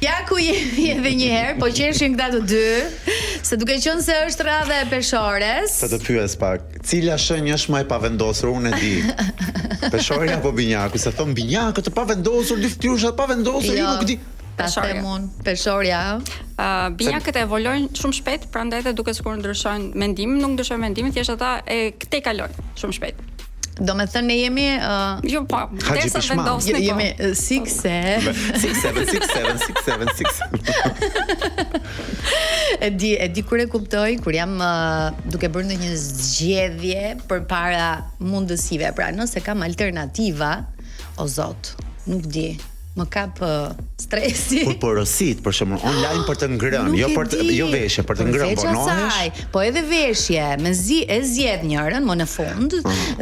Ja ku jemi edhe një herë, po qeshin këta të dy, se duke qenë se është radha e peshores. Sa të pyes pak, cila shenjë është më e pavendosur, unë e di. Peshorja apo binjaku? Se thon binjakët të pavendosur, dy fytyrëshat pavendosur, ju nuk di. Ta them unë, peshorja. Binjakët evolojnë shumë shpejt, prandaj edhe duke sikur ndryshojnë mendimin, nuk ndryshojnë mendimin, thjesht ata e këtej kalojnë shumë shpejt. Do me thënë ne jemi jo po, derisa vendosni po. Jemi 6-7. 6-7. E di kur e kuptoj, kur jam duke bërë ndonjë zgjedhje përpara mundësive. Pra, nëse kam alternativa, o zot, nuk di. Më kap stresi. Kur porosit, për shembull, online për të ngrënë, jo veshje, për të ngrënë, bonohesh. Po edhe veshje, e zgjedh njërin më në fund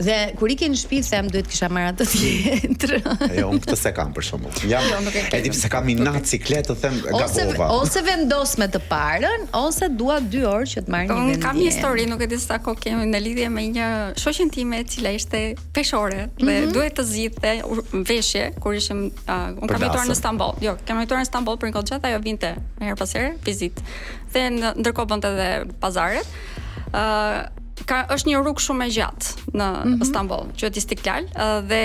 dhe kur i ke në shtëpi them duhet kisha marrë atë tjetër. Jo, unë këtë se kam për shembull. E di pse kam inat cikletë, them gabova. Ose vendos me të parën, ose dua 2 orë që të marr një vendim. Kam një histori, nuk e di sa kohë kemi në lidhje me një shoqen time e cila ishte peshore dhe duhet të zgjidhte veshje kur ishim unë kam jetuar në Stamboll. Jo, kam jetuar në Stamboll për një kohë gjatë, ajo vinte herë pas here vizitë. Dhe ndërkohë bënte edhe pazaret. Është një rrugë shumë e gjatë në Stamboll, quhet Istiklal, dhe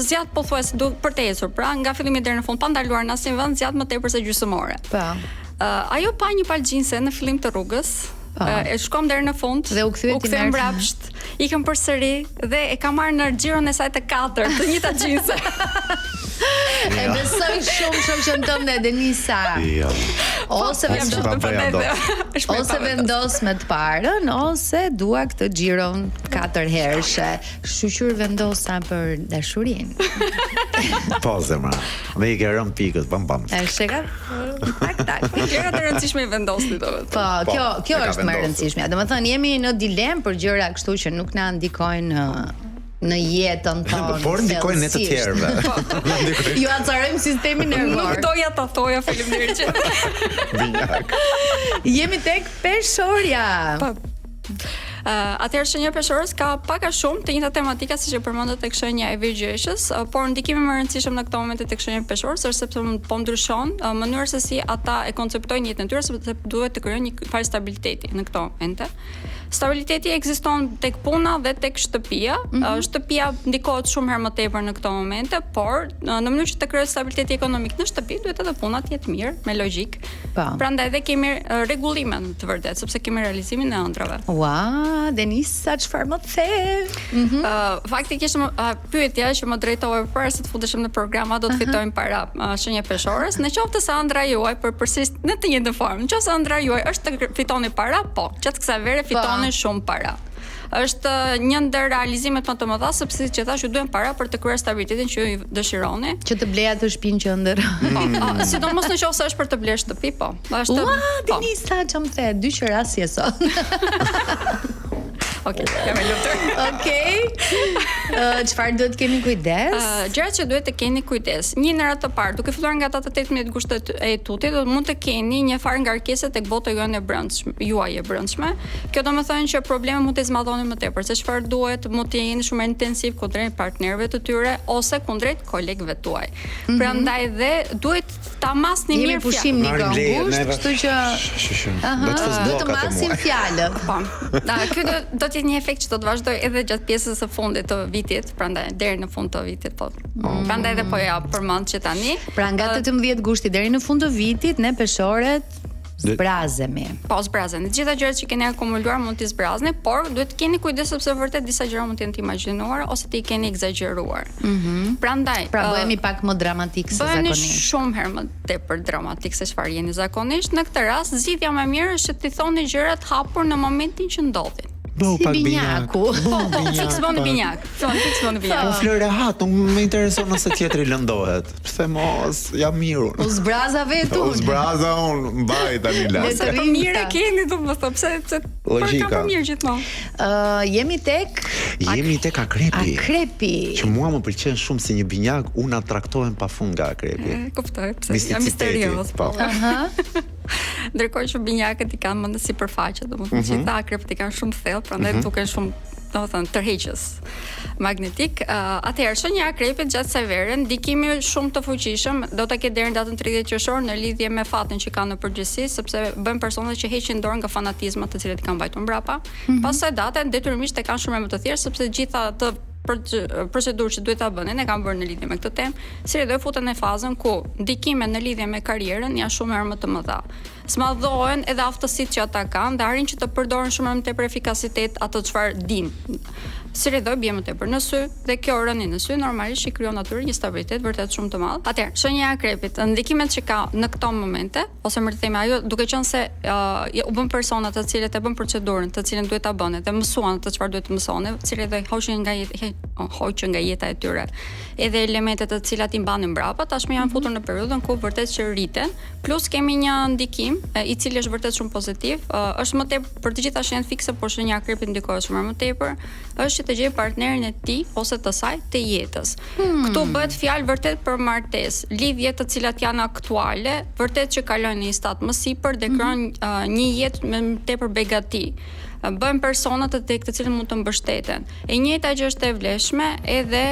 zgjat pothuajse për të ecur. Pra, nga fillimi deri në fund pa ndaluar në asnjë vend, zgjat më tepër se gjysmore. Po. Ajo pa një palë xhinse në fillim të rrugës. E shkom deri në fund dhe u kthye mbrapsht, ikëm përsëri dhe e kam marrë në xhiron e saj të 4 të njëjta xhinse. E besoj shumë që në tënde Denisa. Ose vendos me të parën, ose dua këtë xhiron 4 herëshe. Shqyr vendosa për dashurinë. Po zemra. Me i ke rënë pikët, bam. E sheka? Tak. Gjërat e rëndësishme i vendosni domet. Po, kjo është më e rëndësishme. Domethënë jemi në dilemë për gjëra kështu që nuk na ndikojnë në jetën tonë. Por ndikojnë ne të tjerëve. Ju acarojmë sistemin nervor. Nuk doja ta thoja, faleminderit që. Binjak. Jemi tek peshorja. Atëherë shenja peshorës ka pak a shumë të njëjta tematika siç e përmendët tek shenja e virgjeshës, por ndikimi më i rëndësishëm në këtë moment tek shenja peshorës është sepse po ndryshon mënyra se si ata e konceptojnë jetën e tyre, sepse duhet të krijojnë një farë stabiliteti në këtë moment. Stabiliteti ekziston tek puna dhe tek shtëpia. Shtëpia ndikohet shumë herë më tepër në këto momente, por në mënyrë që të krijohet stabiliteti ekonomik në shtëpi, duhet edhe puna të jetë mirë, me logjik. Prandaj edhe kemi rregullimin të vërtet, sepse kemi realizimin e ëndrave. Denisa, çfarë më the? Faktikisht pyetja që më drejtove përpara se të futeshim në program, do të fitojmë para shenja peshorës. Në qoftë se ëndra juaj përsëris në të njëjtën formë. Nëse ëndra juaj është të fitoni para, po, gjatë kësaj vere fitoni shumë para. Është një ndër realizimet më të mëdha, sepse siç e thash, ju duhen para për të krijuar stabilitetin që ju dëshironi. Që të bleja të shtëpinë qendër. Sidomos në qoftë se është për të bler shtëpi, po. Është Denisa, ç'm the, dy qerasje sot. Okej, jam e lutur. Çfarë duhet keni kujdes? Gjërat që duhet të keni kujdes. Një në radhë të parë, duke filluar nga ata të 18 gushtet e tutit, mund të keni një farë ngarkese tek bota juaj e brendshme. Kjo do të thonë që problemet mund të zmadhoni më tepër, se çfarë duhet, mund të jeni shumë intensiv kundrejt partnerëve të tyre ose kundrejt kolegëve tuaj. Prandaj dhe duhet ta masni mirë pushim një gusht, kështu që do të masim fjalët. Po. Ky do të jetë një efekt që do të vazhdoj edhe gjatë pjesës së fundit të vitit, prandaj deri në fund të vitit, po. Prandaj edhe po ja përmend që tani. Pra nga 18 gushti deri në fund të vitit ne peshorët zbrazemi. Po, zbrazeni. Të gjitha gjërat që keni akumuluar mund t'i zbrazni, por duhet të keni kujdes sepse vërtet disa gjëra mund të jenë të imagjinuara ose të i keni egzageruar. Prandaj, bëhemi pak më dramatik se zakonisht. Bëhemi shumë herë më tepër dramatik se çfarë jeni zakonisht. Në këtë rast, zgjidhja më e mirë është që t'i thoni gjërat hapur në momentin që ndodhin. Si binjaku. Fiks bëni binjak. Unë flëre hat, unë më intereson nëse tjetri lëndohet. Pse mos, jam mirë unë. U zbraza vetë unë. U zbraza unë, mbaj tani las. Nëse të mirë keni, domethënë pse logjika. Ka mirë gjithmonë. Jemi tek akrepi. Që mua më pëlqen shumë si një binjak, unë atraktohem pafund nga akrepi. Kuptoj, pse jam misterioz. Ndërkohë që binjakët i kanë më në sipërfaqe, domethënë që ta akrepët i kanë shumë thellë, prandaj duken shumë domethënë tërheqës magnetik. Atëherë shenja e akrepit gjatë kësaj vere, ndikimi shumë të fuqishëm do ta ketë deri në datën 30 qershor në lidhje me fatin që kanë në përgjithësi, sepse bën personat që heqin dorë nga fanatizmat të cilët i kanë mbajtur mbrapa. Pas kësaj date detyrimisht e kanë shumë më të thjeshtë, sepse gjitha të procedurë që duhet ta bënin e kanë bërë në lidhje me këtë temë, si do futen në fazën ku ndikimet në lidhje me karrierën janë shumë herë më të mëdha. Smadhohen edhe aftësitë që ata kanë dhe arrin që të përdoren shumë më tepër efikasitet ato çfarë dinë. Si do bie më tepër në sy dhe kjo rënie në sy normalisht i krijon natyrë një stabilitet vërtet shumë të madh. Atëherë, shenja e akrepit, ndikimet që ka në këto momente, ose më themi ajo, duke qenë se u bën persona të cilët e bën procedurën, të cilën duhet ta bënin dhe mësuan të çfarë duhet të mësonin, të cilët do hoqin nga jeta e tyre. Edhe elementet të cilat i mbanin mbrapa, tashmë janë futur në periudhën ku vërtet që rriten, plus kemi një ndikim i cili është vërtet shumë pozitiv, është më tepër për të gjitha shenjat fikse, por shenja e akrepit ndikohet shumë më tepër, është që të gjej partnerin e tij ose të saj të jetës. Këtu bëhet fjalë vërtet për martesë, lidhje të cilat janë aktuale, vërtet që kalojnë në një stad më sipër dhe krijojnë një jetë me tepër begati. Bën persona të të cilën mund të mbështeten. E njëjta gjë është e vlefshme edhe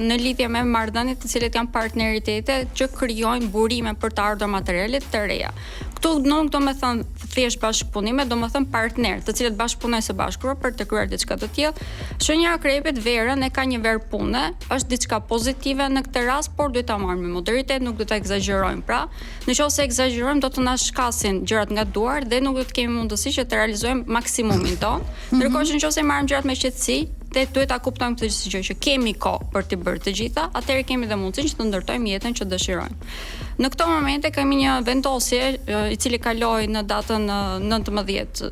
në lidhje me marrëdhëniet të cilët janë partneritete që krijojnë burime për të ardhur materiale të reja. Këtu nuk do të thënë thjesht bashkëpunime, do të thënë partner, të cilët bashkëpunojnë së bashku për të krijuar diçka të tillë. Shenja e akrepit verën e ka një verë pune, është diçka pozitive në këtë rast, por duhet ta marrim me moderitet, nuk duhet ta egzagjerojmë. Pra, nëse egzagjerojmë do të na shkasin gjërat nga duar dhe nuk do të kemi mundësi që të realizojmë maksimumin ton. Ndërkohë që nëse marrim gjërat me qetësi, dhe duhet ta kuptojmë këtë gjë që kemi kohë për të bërë të gjitha, atëherë kemi dhe mundësinë që të ndërtojmë jetën që dëshirojmë. Në këto momente kemi një vendosje i cili kaloi në datën 19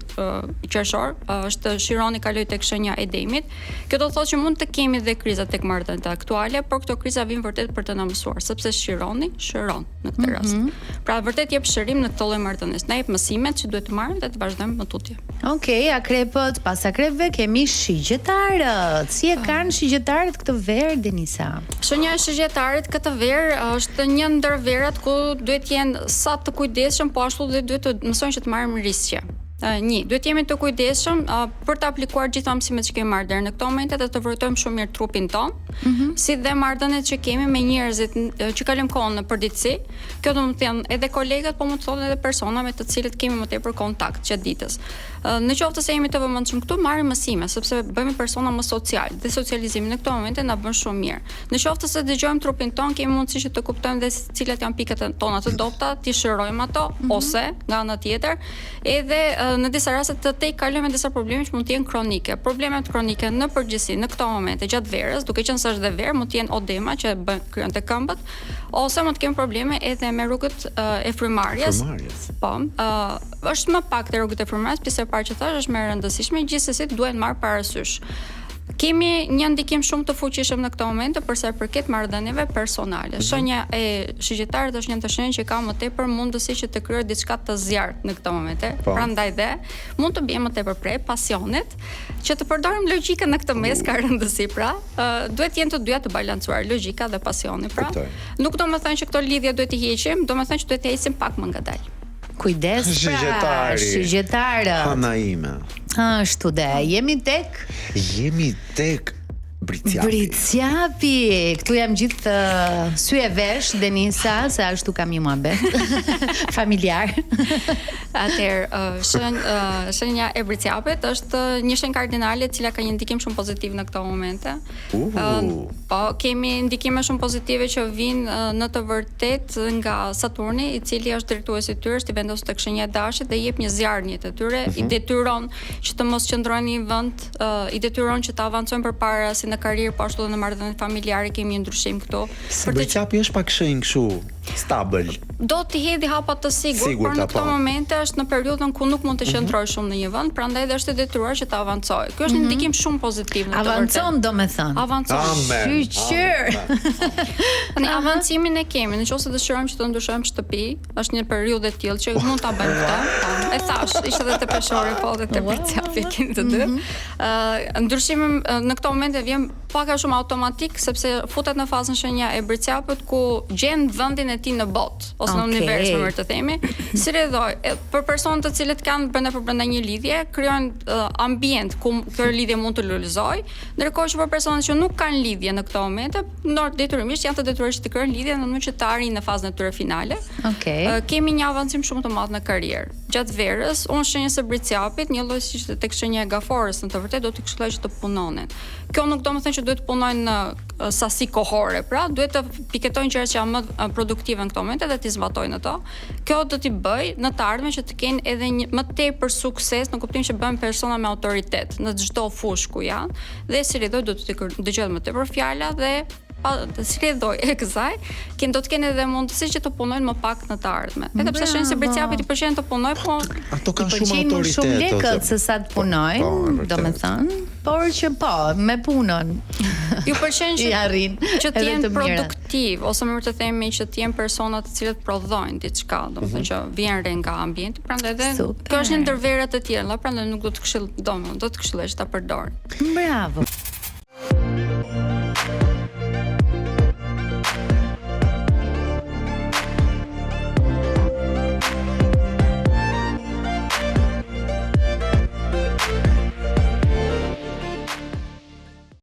qershor, është Shironi kaloi tek shenja e Demit. Kjo do të thotë që mund të kemi dhe kriza tek marrëdhëniet aktuale, por këto kriza vijnë vërtet për të na mësuar, sepse Shironi shëron në këtë rast. Pra vërtet jep shërim në këtë lloj marrëdhënies. Na jep mësimet që duhet të marrim dhe të vazhdojmë më tutje. Okej, akrepët, pas akrepëve kemi shigjetarët. Si e kanë shigjetarët këtë verë, Denisa? Shenja e shigjetarët këtë verë është një ndër verat ku duhet jenë sa të kujdesshëm, po ashtu dhe duhet të mësojnë që të marrim riskje. Duhet jemi të kujdesshëm për të aplikuar gjitha mësimet që kemi marrë deri në këtë moment dhe të vërtetojmë shumë mirë trupin ton, si dhe marrëdhëniet që kemi me njerëzit që kalojmë kohën në përditësi. Kjo do të thënë edhe kolegët, po mund të thonë edhe persona me të cilët kemi më tepër kontakt gjatë ditës. Në qoftë se jemi të vëmendshëm këtu, marrim mësime, sepse bëhemi persona më social dhe socializimi në këtë moment na bën shumë mirë. Në qoftë se dëgjojmë trupin ton, kemi mundësi që të kuptojmë dhe cilat janë pikat tona të dobta, ti shërojmë ato ose nga ana tjetër, edhe në disa raste të kalojmë me disa probleme që mund të jenë kronike. Problemet kronike në përgjithësi në këto momente gjatë verës, duke qenë se është dhe verë, mund të jenë odema që krijon te këmbët, ose mund të kemi probleme edhe me rrugët e frymarrjes. Po, është më pak te rrugët e frymarrjes, pse e parë që thash është më e rëndësishme, gjithsesi duhet marr parasysh. Kemi një ndikim shumë të fuqishëm në këtë moment për sa i përket marrëdhënieve personale. Shenja e shigjetarit është një shenjë që ka më tepër mundësi që të krijojë diçka të zjarrt në këtë moment. Prandaj dhe mund të bie më tepër prej pasionit, që të përdorim logjikën në këtë mes ka rëndësi. Pra, duhet jenë të dyja të balancuar, logjika dhe pasioni. Pra, nuk do të thënë që këto lidhje duhet i heqim, do të thënë që duhet të heqim pak më ngadalë. Kujdes pra, shigjetarë. Hana ime. Ashtu dhe, jemi tek Bricjapi. Këtu jam gjithë sy e vesh, Denisa, se ashtu kam një muhabet familjar. Atëherë, shenja e Bricjapit është një shenjë kardinale e cila ka një ndikim shumë pozitiv në këto momente. Po, kemi ndikime shumë pozitive që vijnë në të vërtet nga Saturni, i cili është drejtuesi i tyre, është i vendosur tek shenja e Dashit dhe jep një zjarr në jetën e tyre, i detyron që të mos qëndrojnë në një vend, i detyron që të avancojnë përpara si në karrierë, po ashtu edhe në marrëdhënie familjare kemi një ndryshim këtu. Bricjapi është pak shenjë kështu stabil. Do t'i hedhë hapa të sigurt, por në këto momente është në periudhën ku nuk mund të qëndrojë shumë në një vend, prandaj dhe është e detyruar që të avancojë. Ky është një ndikim shumë pozitiv në të vërtetë. Avancon, domethënë. Avancon. Shqyr. Ne avancimin e kemi, nëse dëshirojmë që të ndryshojmë shtëpi, është një periudhë e tillë që mund ta bëjmë këtë. E thash, ishte edhe te peshori, po edhe te Bricjapi kemi të dy. Ndryshimi në këto momente vjen pak a shumë automatik, sepse futet në fazën shenja e Bricjapit ku gjen vendin e e tij në botë ose në Okej. univers, më mirë të themi. Si rrjedhoj, për personat të cilët kanë brenda një lidhje, krijojnë ambient ku kjo lidhje mund të lulëzoj, ndërkohë që për personat që nuk kanë lidhje në këto momente, detyrimisht janë të detyruar të krijojnë lidhje në mënyrë që të arrijnë në fazën e tyre finale. Okej. Kemi një avancim shumë të madh në karrierë. Gjatë verës, unë shenjës së bricjapit, një lloj siç tek shenja e gaforës, në të vërtetë do t'i këshilloj që të punonin. Kjo nuk do të thënë që duhet të punojnë në sasi kohore, pra duhet të piketojnë gjërat që janë më produktive në këto momente dhe t'i zbatojnë ato. Kjo do t'i bëj në të ardhmen që të kenë edhe një më tepër sukses në kuptimin që bëhen persona me autoritet në çdo fushë ku janë, dhe si rridoj do të dëgjohet më tepër fjala dhe si rridoj e kësaj, do të kenë edhe mundësi që të punojnë më pak në të ardhmen. Edhe pse shenjë se bricjapit i pëlqen të punoj, po Ato kanë shumë pëlqejnë më autoritet. shumë lekët ose- se sa të punojnë, Po, e vërtet. domethënë, por që po, me punën. ju pëlqen I arrin që të edhe jenë të mira. produktiv, ose më të themi që të jenë persona të cilët prodhojnë diçka, domethënë që vjen re nga ambienti, prandaj edhe Super. kjo është një ndër verat e tjera, prandaj nuk do të këshill, do të këshilloj që ta përdor. Bravo.